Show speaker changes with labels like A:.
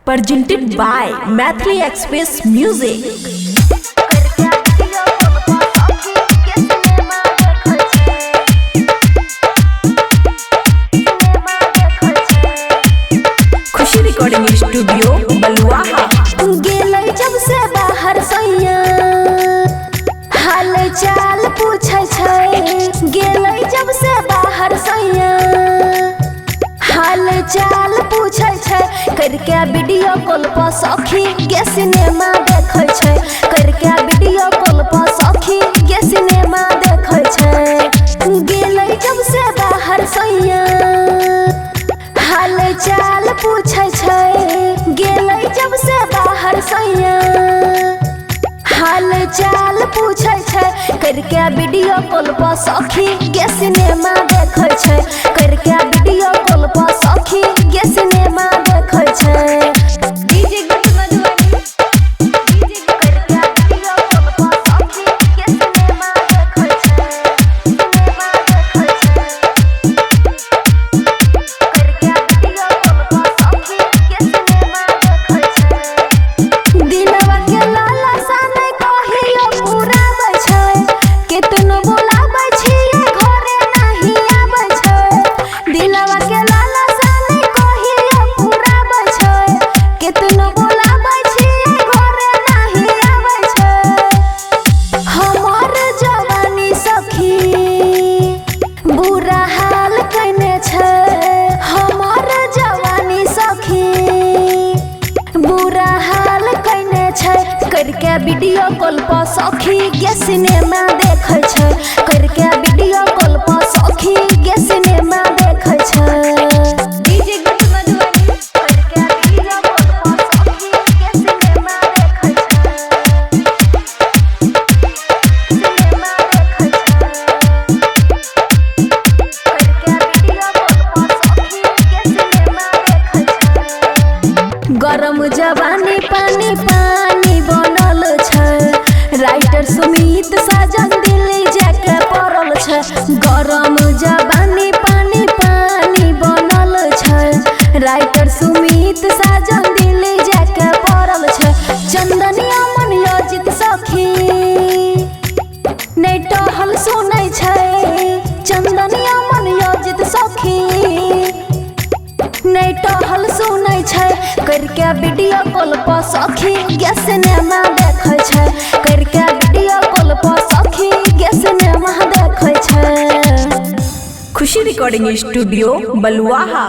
A: Presented by Mathli Express Music. Khushi recording studio Baluaha.
B: गेलै जब से बाहर सैया हाल चाल पूछै छै। गेलै जब से बाहर सैया हाल चाल पूछै छै। करके वीडियो कॉल पर सखी गे सिनेमा देखै छै। करके वीडियो कॉल पर सखी गे सिनेमा देखै छै। गेलै जब से बाहर सैया हाल चाल पूछै छै। गेलै जब से बाहर सैया हाल चाल पूछै छै। करके वीडियो कॉल पर सखी गे सिनेमा देखै छै। करके वीडियो कॉल पर सखी गे सिनेमा देखै छै। डीजे गीत मधुबनी डीजे करके वीडियो कॉल पर सखी गे सिनेमा देखै छै। सिनेमा देखै छै। करके वीडियो कॉल पर सखी गे सिनेमा देखै छै। दिलवा के लाला साने कहियो पुराबै छै। केतनो बोलाबै छियै घरे नहीं आबै छै। दिलवा के लाला साने कहियो पुराबै छै। केतनो बोलाबै छियै घरे नहीं आबै छै। हमर जवानी सखी बुरा हाल कने छै। हमर जवानी सखी बुरा हाल कने छै। करके वीडियो कॉल पर सखी गे सिनेमा देखै छै। करके वीडियो कॉल पर सखी गे सिनेमा देखै छै। डीजे गीत मधुबनी करके वीडियो कॉल पर सखी गे सिनेमा देखै छै। सिनेमा देखै छै। करके वीडियो कॉल पर सखी गे सिनेमा देखै छै। गरम जवानी पानी पानी बनल छै। राइटर सुमित साजन दिल्ली जाके पड़ल छै। गरम जवानी पानी पानी बनल छै। राइटर सुमित साजन दिल्ली जाके पड़ल छै। चंदनिया मन योजित सखी नहीं टहल सुनै छै। चंदनिया मन योजित सखी नहीं टहल सुनै छै। करके वीडियो कॉल पर सखी गे सिनेमा देखै छै। करके वीडियो कॉल पर सखी गे सिनेमा देखै छै।
A: खुशी रिकॉर्डिंग स्टूडियो बलुआहा।